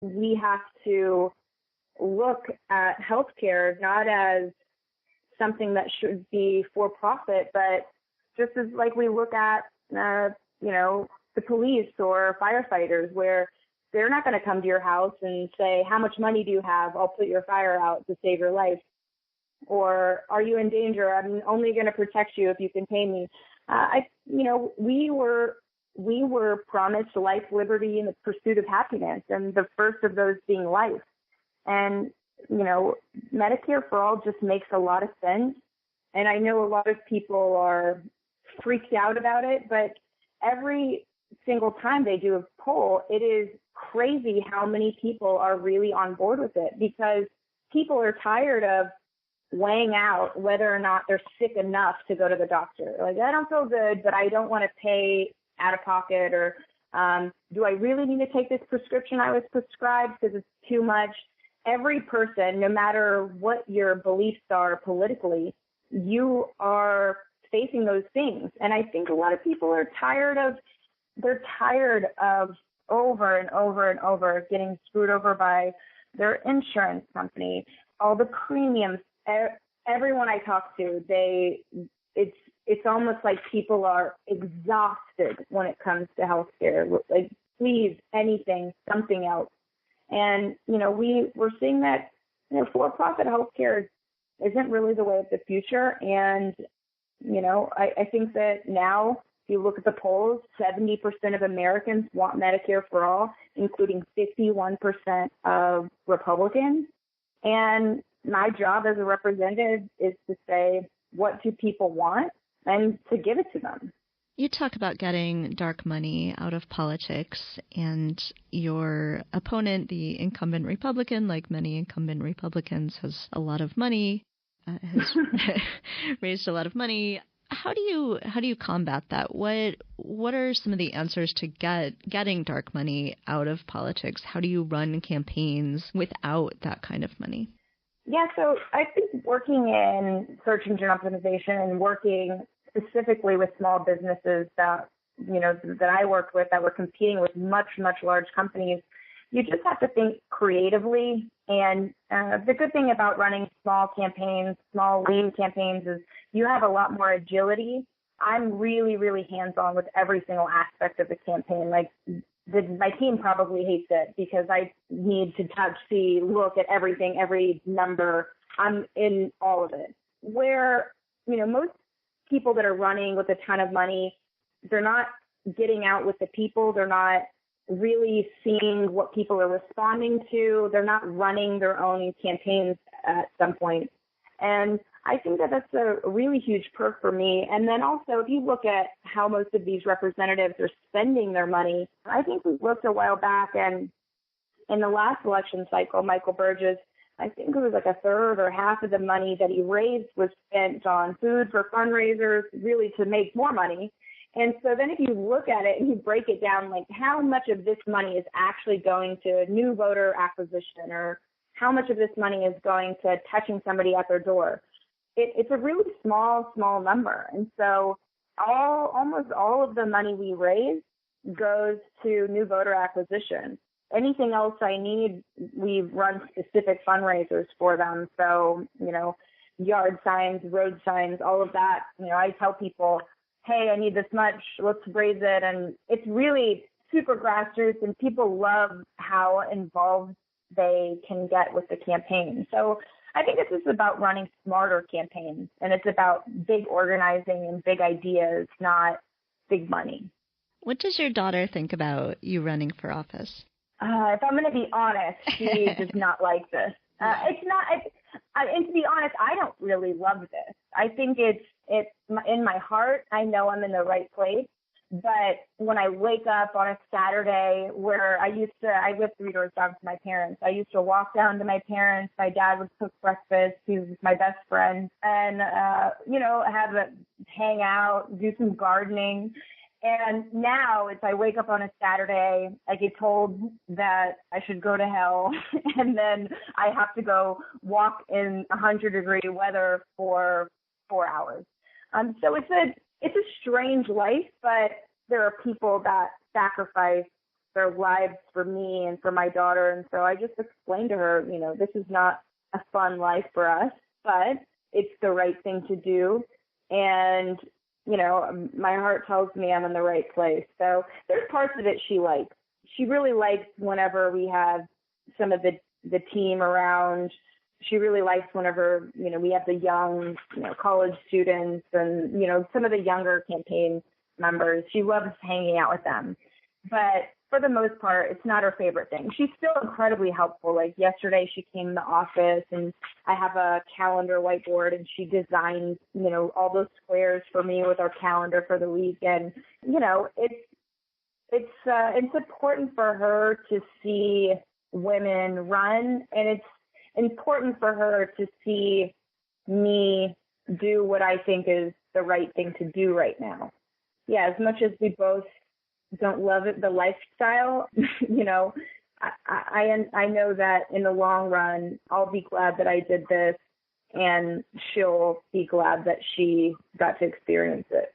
we have to look at healthcare not as something that should be for profit, but just as like we look at, the police or firefighters, where they're not going to come to your house and say, how much money do you have? I'll put your fire out to save your life. Or are you in danger? I'm only going to protect you if you can pay me. We were promised life, liberty, and the pursuit of happiness, and the first of those being life. And, Medicare for all just makes a lot of sense. And I know a lot of people are freaked out about it, but every single time they do a poll, it is crazy how many people are really on board with it, because people are tired of weighing out whether or not they're sick enough to go to the doctor. Like, I don't feel good, but I don't want to pay out of pocket, or do I really need to take this prescription I was prescribed because it's too much? Every person, no matter what your beliefs are politically, you are facing those things. And I think a lot of people are tired of over and over and over getting screwed over by their insurance company, all the premiums. Everyone I talk to, it's almost like people are exhausted when it comes to healthcare. Like, please, anything, something else. And, we're seeing that, for-profit healthcare isn't really the way of the future. And, I think that now, if you look at the polls, 70% of Americans want Medicare for all, including 51% of Republicans. And my job as a representative is to say, what do people want, and to give it to them. You talk about getting dark money out of politics, and your opponent, the incumbent Republican, like many incumbent Republicans, has a lot of money, has raised a lot of money. How do you combat that? What are some of the answers to getting dark money out of politics? How do you run campaigns without that kind of money? Yeah, so I think working in search engine optimization and working specifically with small businesses that I worked with that were competing with much, much large companies, you just have to think creatively. And the good thing about running small campaigns, small lean campaigns, is you have a lot more agility. I'm really, really hands-on with every single aspect of the campaign. Like, my team probably hates it because I need to touch, see, look at everything, every number. I'm in all of it. Where, most people that are running with a ton of money, they're not getting out with the people. They're not really seeing what people are responding to. They're not running their own campaigns at some point. And I think that that's a really huge perk for me. And then also, if you look at how most of these representatives are spending their money, I think we looked a while back, and in the last election cycle, Michael Burch's, I think it was like a third or half of the money that he raised was spent on food for fundraisers, really to make more money. And so then if you look at it and you break it down, like, how much of this money is actually going to new voter acquisition, or how much of this money is going to touching somebody at their door, it's a really small number. And so almost all of the money we raise goes to new voter acquisition. Anything else I need, we run specific fundraisers for them. So, yard signs, road signs, all of that. I tell people, hey, I need this much, let's raise it. And it's really super grassroots, and people love how involved they can get with the campaign. So I think this is about running smarter campaigns, and it's about big organizing and big ideas, not big money. What does your daughter think about you running for office? If I'm going to be honest, she does not like this. And to be honest, I don't really love this. I think it's in my heart. I know I'm in the right place. But when I wake up on a Saturday, where I live 3 doors down from my parents. I used to walk down to my parents. My dad would cook breakfast. He was my best friend. And, have a hang out, do some gardening. And now I wake up on a Saturday, I get told that I should go to hell, and then I have to go walk in 100-degree weather for 4 hours. So it's a strange life, but there are people that sacrifice their lives for me and for my daughter. And so I just explained to her, this is not a fun life for us, but it's the right thing to do. And, my heart tells me I'm in the right place. So there's parts of it she likes. She really likes whenever we have some of the team around. She really likes whenever, we have the young, college students and, some of the younger campaign members. She loves hanging out with them. But for the most part, it's not her favorite thing. She's still incredibly helpful. Like yesterday, she came in the office and I have a calendar whiteboard and she designed, all those squares for me with our calendar for the week. And, it's important for her to see women run, and it's important for her to see me do what I think is the right thing to do right now. Yeah, as much as we both don't love it, the lifestyle, I know that in the long run, I'll be glad that I did this, and she'll be glad that she got to experience it.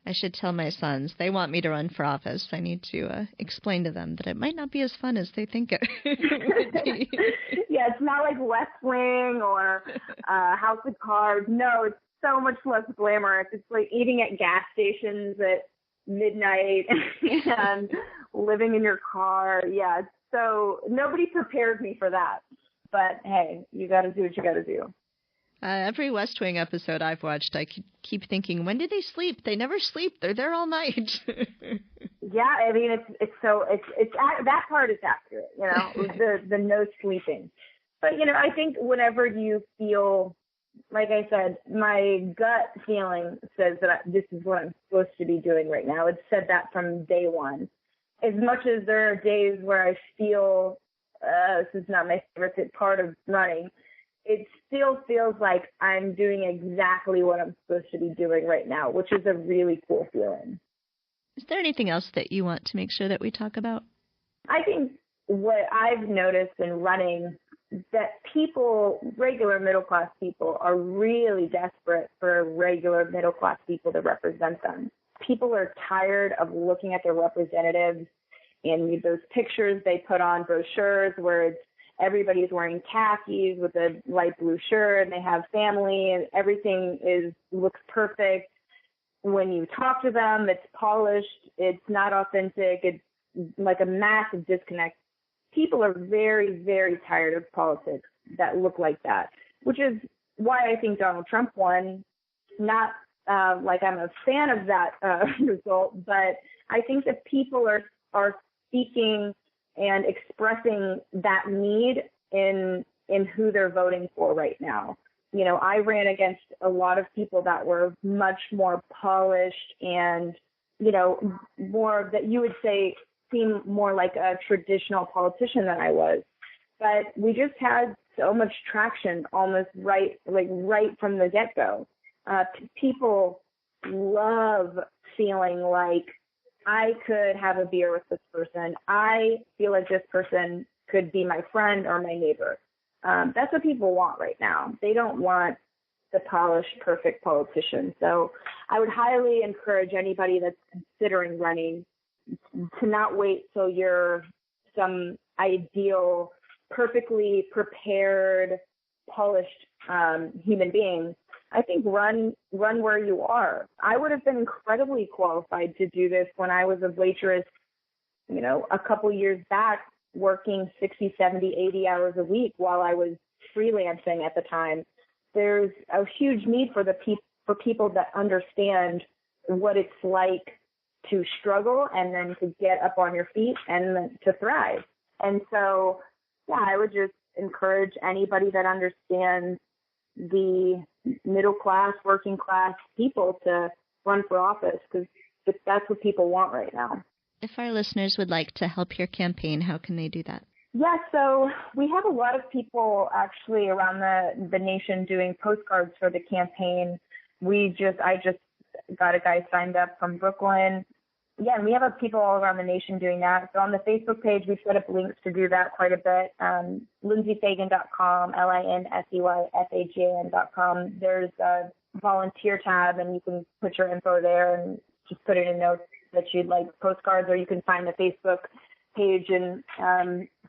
I should tell my sons. They want me to run for office. I need to explain to them that it might not be as fun as they think it would be. Yeah, it's not like West Wing or House of Cards. No, it's so much less glamorous. It's like eating at gas stations at midnight and living in your car. Yeah, so nobody prepared me for that. But hey, you got to do what you got to do. Every West Wing episode I've watched, I keep thinking, when do they sleep? They never sleep. They're there all night. Yeah, I mean, it's that part is accurate, the no sleeping. But, I think whenever you feel, like I said, my gut feeling says that this is what I'm supposed to be doing right now. It's said that from day one. As much as there are days where I feel this is not my favorite part of running, it still feels like I'm doing exactly what I'm supposed to be doing right now, which is a really cool feeling. Is there anything else that you want to make sure that we talk about? I think what I've noticed in running, that regular middle-class people, are really desperate for regular middle-class people to represent them. People are tired of looking at their representatives in those pictures they put on brochures where it's everybody's wearing khakis with a light blue shirt and they have family and everything looks perfect. When you talk to them, it's polished, it's not authentic, it's like a massive disconnect. People are very, very tired of politics that look like that, which is why I think Donald Trump won. Not like I'm a fan of that result, but I think that people are speaking and expressing that need in who they're voting for right now. I ran against a lot of people that were much more polished and, more that you would say seem more like a traditional politician than I was. But we just had so much traction almost right from the get-go. People love feeling like I could have a beer with this person. I feel like this person could be my friend or my neighbor. That's what people want right now. They don't want the polished, perfect politician. So I would highly encourage anybody that's considering running to not wait till you're some ideal, perfectly prepared, polished human being. I think run where you are. I would have been incredibly qualified to do this when I was a waitress, a couple years back, working 60, 70, 80 hours a week while I was freelancing at the time. There's a huge need for people that understand what it's like to struggle and then to get up on your feet and then to thrive. And so, yeah, I would just encourage anybody that understands the middle class, working class people to run for office, because that's what people want right now. If our listeners would like to help your campaign, how can they do that? Yeah, so we have a lot of people actually around the nation doing postcards for the campaign. I just got a guy signed up from Brooklyn. Yeah, and we have people all around the nation doing that. So on the Facebook page, we've set up links to do that quite a bit. LinseyFagan.com, LinseyFagan.com. There's a volunteer tab, and you can put your info there and just put it in notes that you'd like postcards, or you can find the Facebook page and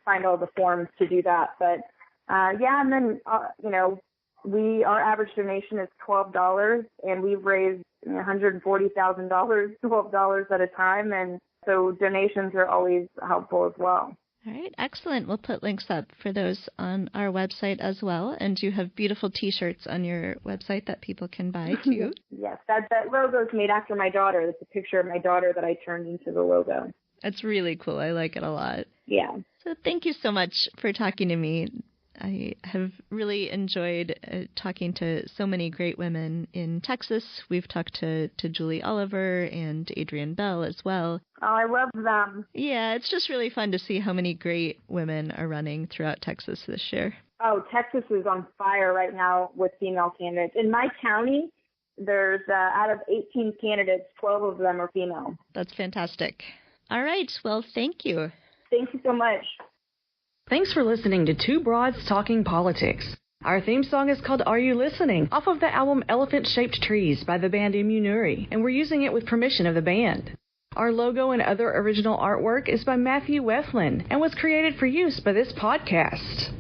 find all the forms to do that. But and then our average donation is $12, and we've raised $140,000, $12 at a time, and so donations are always helpful as well. All right, excellent. We'll put links up for those on our website as well, and you have beautiful T-shirts on your website that people can buy too. Yes, that logo is made after my daughter. It's a picture of my daughter that I turned into the logo. That's really cool. I like it a lot. Yeah. So thank you so much for talking to me. I have really enjoyed talking to so many great women in Texas. We've talked to Julie Oliver and Adrienne Bell as well. Oh, I love them. Yeah, it's just really fun to see how many great women are running throughout Texas this year. Oh, Texas is on fire right now with female candidates. In my county, there's out of 18 candidates, 12 of them are female. That's fantastic. All right. Well, thank you. Thank you so much. Thanks for listening to Two Broads Talking Politics. Our theme song is called Are You Listening? Off of the album Elephant-Shaped Trees by the band Immunuri, and we're using it with permission of the band. Our logo and other original artwork is by Matthew Wethlin and was created for use by this podcast.